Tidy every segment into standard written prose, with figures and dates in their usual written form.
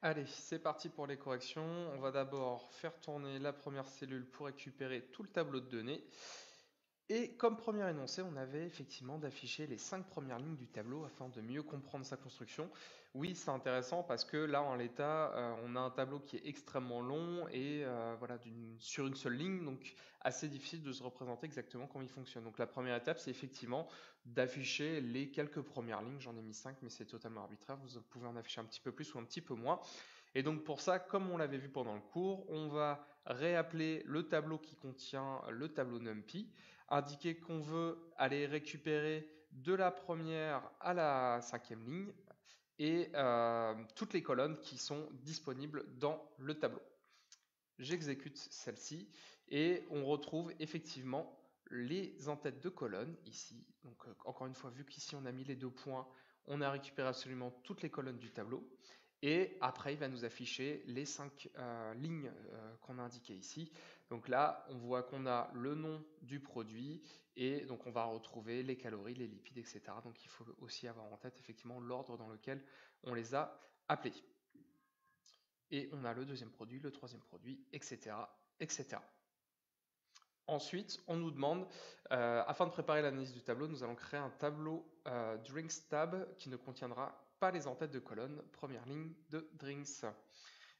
Allez, c'est parti pour les corrections. On va d'abord faire tourner la première cellule pour récupérer tout le tableau de données. Et comme premier énoncé, on avait effectivement d'afficher les 5 premières lignes du tableau afin de mieux comprendre sa construction. Oui, c'est intéressant parce que là, en l'état, on a un tableau qui est extrêmement long et voilà, sur une seule ligne, donc assez difficile de se représenter exactement comment il fonctionne. Donc la première étape, c'est effectivement d'afficher les quelques premières lignes. J'en ai mis 5, mais c'est totalement arbitraire. Vous pouvez en afficher un petit peu plus ou un petit peu moins. Et donc pour ça, comme on l'avait vu pendant le cours, on va réappeler le tableau qui contient le tableau NumPy, indiquer qu'on veut aller récupérer de la première à la cinquième ligne et toutes les colonnes qui sont disponibles dans le tableau. J'exécute celle-ci et on retrouve effectivement les en-têtes de colonne ici. Donc encore une fois, vu qu'ici on a mis les 2 points, on a récupéré absolument toutes les colonnes du tableau. Et après, il va nous afficher les 5 lignes qu'on a indiquées ici. Donc là, on voit qu'on a le nom du produit et donc on va retrouver les calories, les lipides, etc. Donc il faut aussi avoir en tête effectivement l'ordre dans lequel on les a appelés. Et on a le deuxième produit, le troisième produit, etc. etc. Ensuite, on nous demande, afin de préparer l'analyse du tableau, nous allons créer un tableau Drinks tab qui ne contiendra pas les en-têtes de colonne, première ligne de Drinks.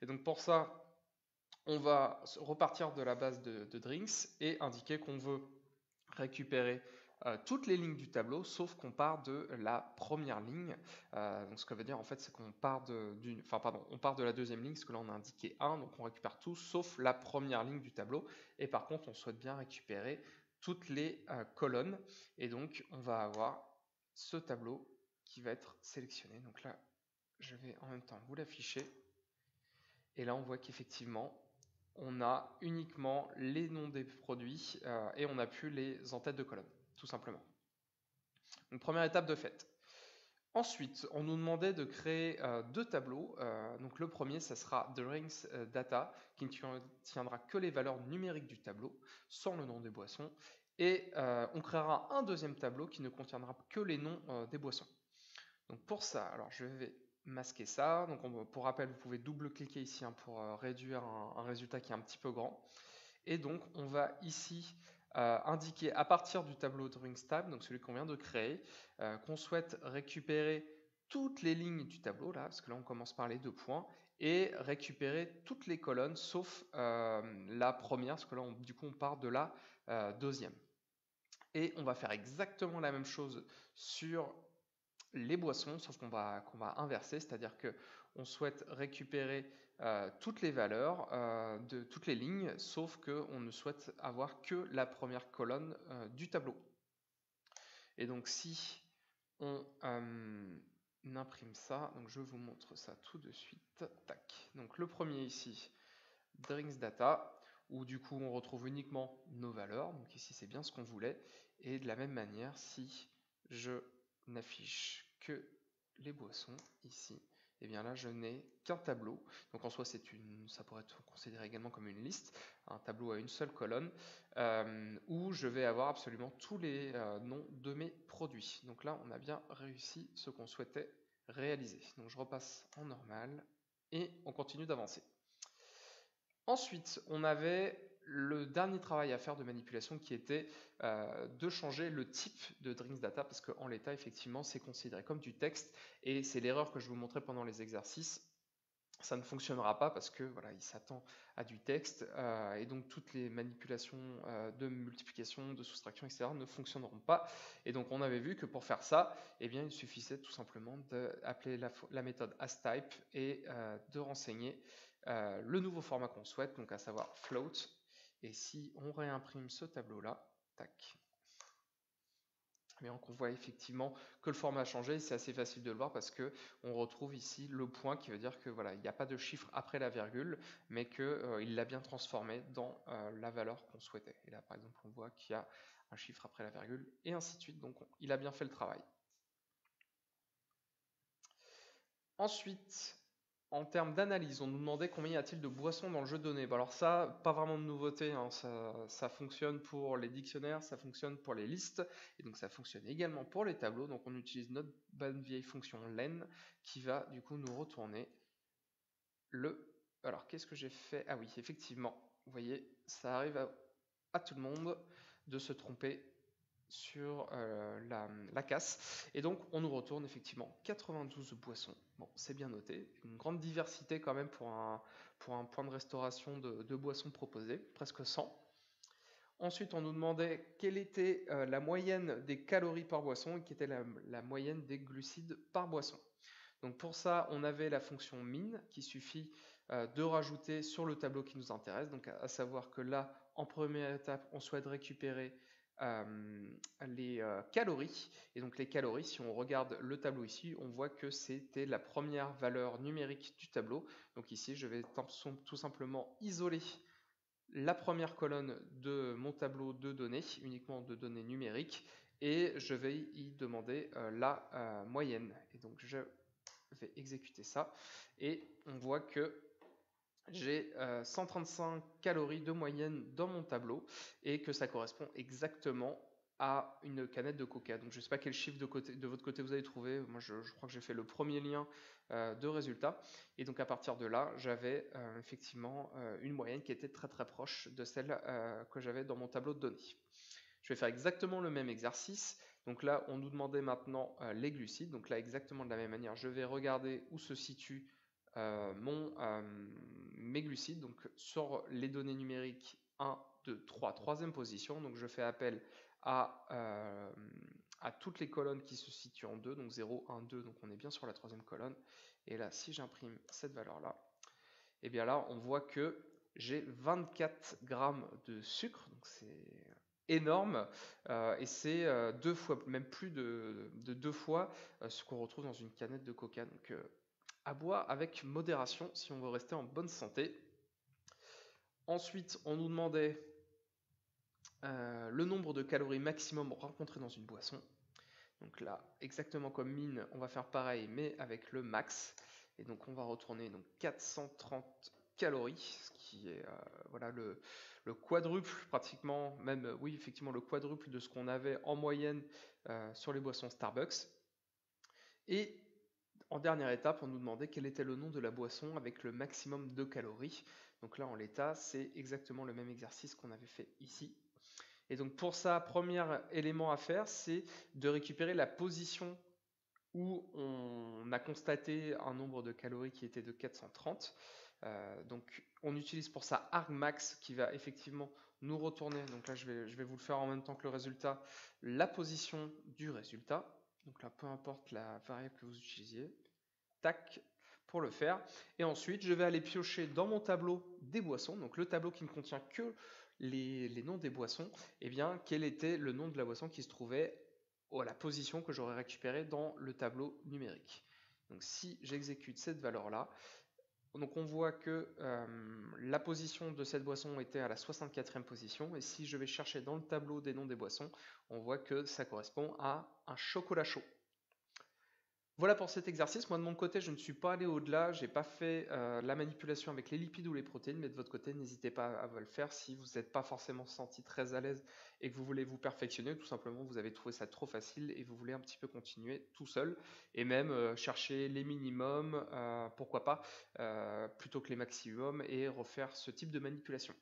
Et donc pour ça, on va repartir de la base de Drinks et indiquer qu'on veut récupérer toutes les lignes du tableau, sauf qu'on part de la première ligne. Donc ce que veut dire en fait, c'est qu'on part on part de la deuxième ligne, parce que là on a indiqué 1, donc on récupère tout, sauf la première ligne du tableau. Et par contre, on souhaite bien récupérer toutes les colonnes. Et donc on va avoir ce tableau qui va être sélectionné. Donc là, je vais en même temps vous l'afficher. Et là, on voit qu'effectivement, on a uniquement les noms des produits et on n'a plus les en-têtes de colonne, tout simplement. Donc première étape de fait. Ensuite, on nous demandait de créer 2 tableaux. Donc le premier, ça sera Drinks Data, qui ne contiendra que les valeurs numériques du tableau, sans le nom des boissons. Et on créera un deuxième tableau qui ne contiendra que les noms des boissons. Donc pour ça, alors je vais masquer ça. Donc pour rappel, vous pouvez double-cliquer ici pour réduire un résultat qui est un petit peu grand. Et donc on va ici indiquer à partir du tableau Drawings Tab, donc celui qu'on vient de créer, qu'on souhaite récupérer toutes les lignes du tableau, là, parce que là on commence par les 2 points, et récupérer toutes les colonnes sauf la première, parce que là du coup on part de la deuxième. Et on va faire exactement la même chose sur les boissons, sauf qu'on va inverser, c'est-à-dire qu'on souhaite récupérer toutes les valeurs de toutes les lignes, sauf qu'on ne souhaite avoir que la première colonne du tableau. Et donc si on imprime ça, donc je vous montre ça tout de suite, tac. Donc le premier ici, Drinks Data, où du coup on retrouve uniquement nos valeurs, donc ici c'est bien ce qu'on voulait, et de la même manière, si je n'affiche que les boissons ici, et bien là je n'ai qu'un tableau, donc en soi ça pourrait être considéré également comme une liste, un tableau à une seule colonne, où je vais avoir absolument tous les noms de mes produits. Donc là on a bien réussi ce qu'on souhaitait réaliser. Donc je repasse en normal, et on continue d'avancer. Ensuite, on avait le dernier travail à faire de manipulation qui était de changer le type de Drinks Data parce qu'en l'état, effectivement, c'est considéré comme du texte et c'est l'erreur que je vous montrais pendant les exercices. Ça ne fonctionnera pas parce que voilà, il s'attend à du texte et donc toutes les manipulations de multiplication, de soustraction, etc. ne fonctionneront pas. Et donc on avait vu que pour faire ça, eh bien, il suffisait tout simplement d'appeler la méthode asType et de renseigner le nouveau format qu'on souhaite, donc à savoir float. Et si on réimprime ce tableau-là, tac, mais on voit effectivement que le format a changé, c'est assez facile de le voir parce que on retrouve ici le point qui veut dire que voilà, il n'y a pas de chiffre après la virgule, mais qu'il l'a bien transformé dans la valeur qu'on souhaitait. Et là par exemple on voit qu'il y a un chiffre après la virgule et ainsi de suite, donc il a bien fait le travail. Ensuite, en termes d'analyse, on nous demandait combien y a-t-il de boissons dans le jeu de données. Bon, alors ça, pas vraiment de nouveauté, hein, ça fonctionne pour les dictionnaires, ça fonctionne pour les listes, et donc ça fonctionne également pour les tableaux. Donc on utilise notre bonne vieille fonction len qui va du coup nous retourner Alors, qu'est-ce que j'ai fait? Ah oui, effectivement, vous voyez, ça arrive à tout le monde de se tromper sur la casse. Et donc, on nous retourne effectivement 92 boissons. Bon, c'est bien noté. Une grande diversité quand même pour un point de restauration de boissons proposées, presque 100. Ensuite, on nous demandait quelle était la moyenne des calories par boisson et quelle était la moyenne des glucides par boisson. Donc pour ça, on avait la fonction min qui suffit de rajouter sur le tableau qui nous intéresse. Donc à savoir que là, en première étape, on souhaite récupérer les calories. Et donc les calories, si on regarde le tableau ici, on voit que c'était la première valeur numérique du tableau. Donc ici, je vais tout simplement isoler la première colonne de mon tableau de données, uniquement de données numériques, et je vais y demander la moyenne. Et donc je vais exécuter ça, et on voit que j'ai 135 calories de moyenne dans mon tableau, et que ça correspond exactement à une canette de coca. Donc je ne sais pas quel chiffre de votre côté vous avez trouvé, moi je crois que j'ai fait le premier lien de résultat, et donc à partir de là, j'avais effectivement une moyenne qui était très très proche de celle que j'avais dans mon tableau de données. Je vais faire exactement le même exercice. Donc là, on nous demandait maintenant les glucides. Donc là, exactement de la même manière, je vais regarder où se situent mes glucides. Donc sur les données numériques 1, 2, 3, troisième position. Donc je fais appel à toutes les colonnes qui se situent en 2. Donc 0, 1, 2. Donc on est bien sur la troisième colonne. Et là, si j'imprime cette valeur-là, et bien là, on voit que j'ai 24 grammes de sucre. Donc c'est énorme, et c'est deux fois, même plus de deux fois ce qu'on retrouve dans une canette de coca. Donc à boire avec modération si on veut rester en bonne santé. Ensuite, on nous demandait le nombre de calories maximum rencontrées dans une boisson. Donc là, exactement comme mine, on va faire pareil, mais avec le max. Et donc on va retourner donc 430 calories, ce qui est voilà le quadruple pratiquement, même oui effectivement le quadruple de ce qu'on avait en moyenne sur les boissons Starbucks. Et en dernière étape, on nous demandait quel était le nom de la boisson avec le maximum de calories. Donc là en l'état, c'est exactement le même exercice qu'on avait fait ici. Et donc pour ça, premier élément à faire, c'est de récupérer la position où on a constaté un nombre de calories qui était de 430. Donc on utilise pour ça argmax qui va effectivement nous retourner, donc là je vais vous le faire en même temps que le résultat, la position du résultat. Donc là peu importe la variable que vous utilisiez, tac, pour le faire. Et ensuite je vais aller piocher dans mon tableau des boissons, donc le tableau qui ne contient que les noms des boissons, et bien quel était le nom de la boisson qui se trouvait à la position que j'aurais récupérée dans le tableau numérique. Donc si j'exécute cette valeur-là, donc on voit que la position de cette boisson était à la 64e position, et si je vais chercher dans le tableau des noms des boissons, on voit que ça correspond à un chocolat chaud. Voilà pour cet exercice. Moi de mon côté, je ne suis pas allé au-delà, j'ai pas fait la manipulation avec les lipides ou les protéines, mais de votre côté, n'hésitez pas à le faire si vous n'êtes pas forcément senti très à l'aise et que vous voulez vous perfectionner, tout simplement vous avez trouvé ça trop facile et vous voulez un petit peu continuer tout seul et même chercher les minimums, pourquoi pas, plutôt que les maximums et refaire ce type de manipulation.